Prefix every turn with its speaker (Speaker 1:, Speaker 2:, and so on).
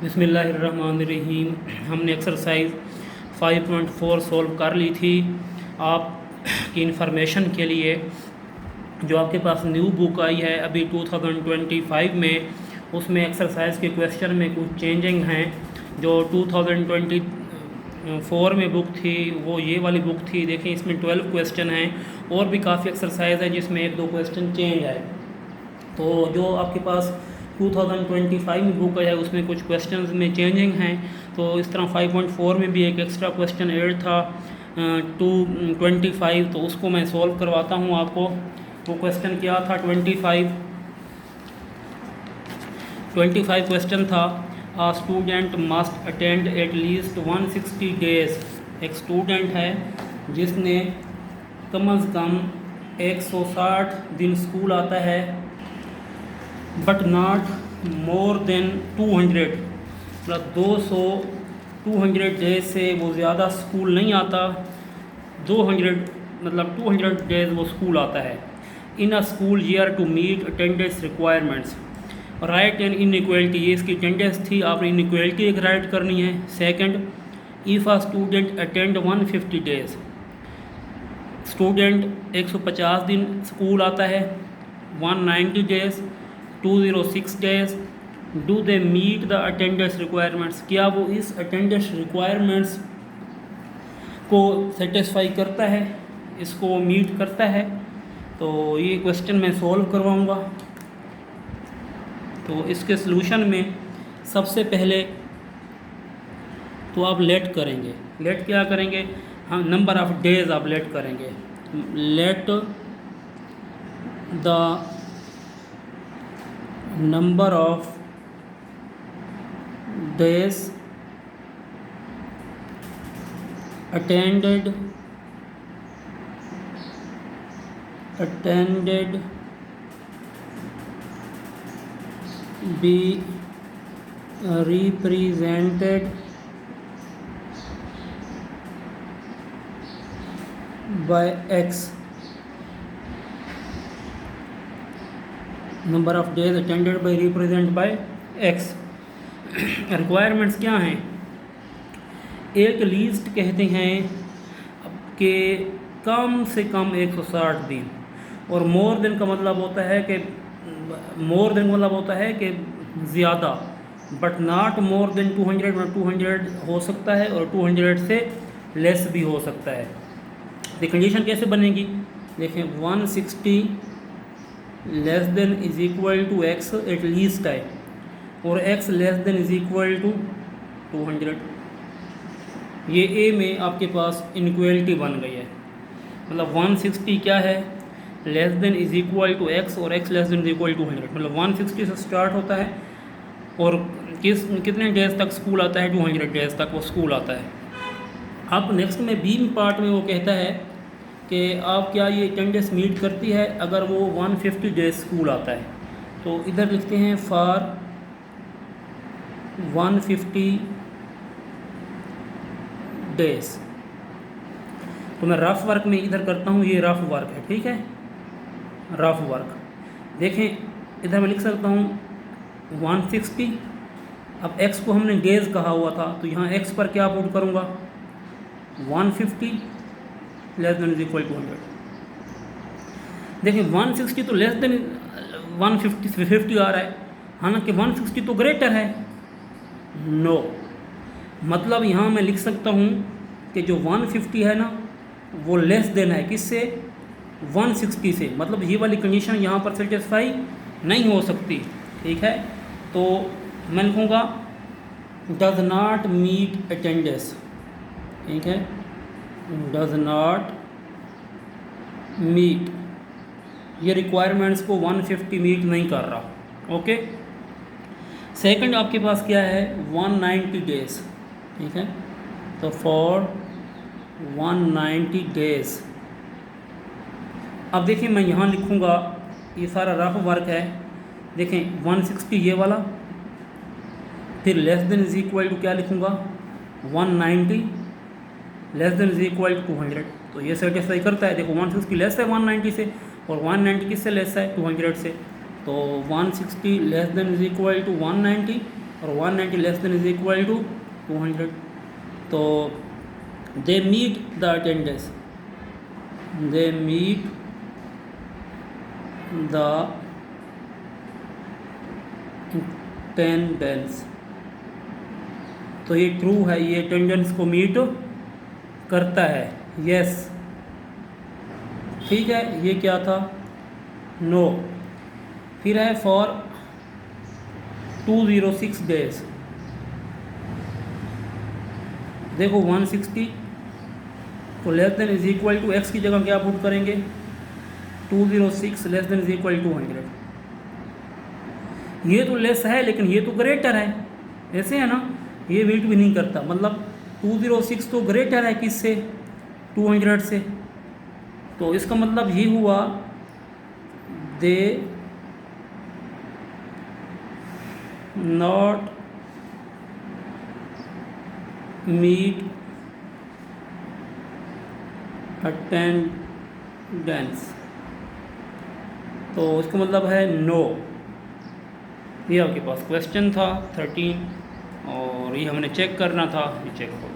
Speaker 1: बिस्मिल्लाहिर्रहमानिर्रहीम। हमने exercise 5.4 solve कर ली थी। आप की इंफॉर्मेशन के लिए जो आपके पास न्यू बुक आई है अभी 2025 में, उसमें एक्सरसाइज के क्वेश्चन में कुछ चेंजिंग हैं। जो 2024 में बुक थी वो ये वाली बुक थी। देखें, इसमें 12 क्वेश्चन हैं और भी काफ़ी एक्सरसाइज है जिसमें एक दो क्वेश्चन चेंज है। तो जो आपके पास 2025 में बुक है उसमें कुछ क्वेश्चंस में चेंजिंग हैं। तो इस तरह 5.4 में भी एक एक्स्ट्रा क्वेश्चन ऐड था 225, तो उसको मैं सॉल्व करवाता हूँ आपको। वो क्वेश्चन क्या था? 25 क्वेश्चन था। A student must attend at least 160 days. एक स्टूडेंट है जिसने कम अज़ कम 160 दिन स्कूल आता है, बट नॉट मोर देन 200, मतलब 200 डेज से वो ज़्यादा स्कूल नहीं आता। 200 मतलब 200 डेज वो स्कूल आता है। In a school year to meet attendance requirements. Write an inequality, ये इसकी अटेंडेंस थी, आपने इनइक्वालिटी एक राइट करनी है। Second, if a student attend 150 days, student 150 दिन स्कूल आता है। 190 days, 206 days, do they meet the attendance requirements, क्या वो इस अटेंडेंस रिक्वायरमेंट्स को सेटिस्फाई करता है, इसको मीट करता है। तो ये क्वेश्चन मैं सॉल्व करवाऊंगा। तो इसके सलूशन में सबसे पहले तो आप लेट करेंगे। लेट क्या करेंगे? हाँ, नंबर ऑफ डेज आप लेट करेंगे। Let the number of days attended be represented by X। Number of days attended by represent by X। Requirements क्या हैं? एक लीस्ट कहते हैं कि कम से कम 160 दिन, और मोर देन का मतलब होता है कि ज़्यादा, बट नॉट मोर देन 200, मतलब 200 हो सकता है और 200 से लेस भी हो सकता है। तो कंडीशन कैसे बनेगी? देखें, 160 less than is equal to x at least है, और x less than is equal to 200। ये ए में आपके पास इनइक्वालिटी बन गई है। मतलब 160 क्या है? Less than is equal to X, और x less than is equal to 100। मतलब 160 से स्टार्ट होता है और कितने डेज तक स्कूल आता है? 200 डेज तक वो स्कूल आता है। अब नेक्स्ट में बी पार्ट में वो कहता है कि आप क्या ये अटेंडेंस मीट करती है अगर वो 150 डेज स्कूल आता है। तो इधर लिखते हैं फॉर 150 डेज। तो मैं रफ वर्क में इधर करता हूँ, ये रफ वर्क है, ठीक है, रफ वर्क। देखें, इधर मैं लिख सकता हूँ 160। अब x को हमने डेज कहा हुआ था, तो यहाँ x पर क्या पुट करूँगा? 150 less than is equal to 100। देखें, 160 तो लेस देन 150 आ रहा है, हालांकि 160 तो ग्रेटर है। नो, मतलब यहाँ मैं लिख सकता हूँ कि जो 150 है ना वो लेस देन है किससे? 160 से। मतलब ये वाली कंडीशन यहाँ पर सेटिस्फाई नहीं हो सकती, ठीक है। तो मैं लिखूँगा डज नॉट मीट अटेंडेंस, ठीक है, डज नॉट मीट, ये रिक्वायरमेंट्स को 150 मीट नहीं कर रहा। ओके। सेकंड आपके पास क्या है? 190 डेज, ठीक है। तो फॉर 190 डेज, अब देखिए मैं यहाँ लिखूँगा, ये सारा रफ वर्क है। देखें 160 ये वाला, फिर less than is equal to क्या लिखूँगा? 190 less than is equal to 200। तो ये सेटिस्फाई करता है। देखो 160 लेस है 190 से, और 190 किससे लेस है? 200 से। तो 160 less than is equal to 190, और 190 less than is equal to 200। तो they meet the attendance, they meet the attendance. तो ये ट्रू है, ये अटेंडेंस को मीट करता है, यस। ठीक है, ये क्या था, नो। फिर है फॉर 206 डेज। देखो 160 तो less than is equal to x की जगह क्या पुट करेंगे, 206 लेस देन इज इक्वल 200। ये तो लेस है लेकिन ये तो ग्रेटर है, ऐसे है ना, ये वेट भी नहीं करता, मतलब 206 तो ग्रेटर है किससे, 200 से। तो इसका मतलब ये हुआ दे नॉट मीट अटेंडेंस। तो इसका मतलब है नो। ये आपके पास क्वेश्चन था 13 और ये हमने चेक करना था, ये चेक हो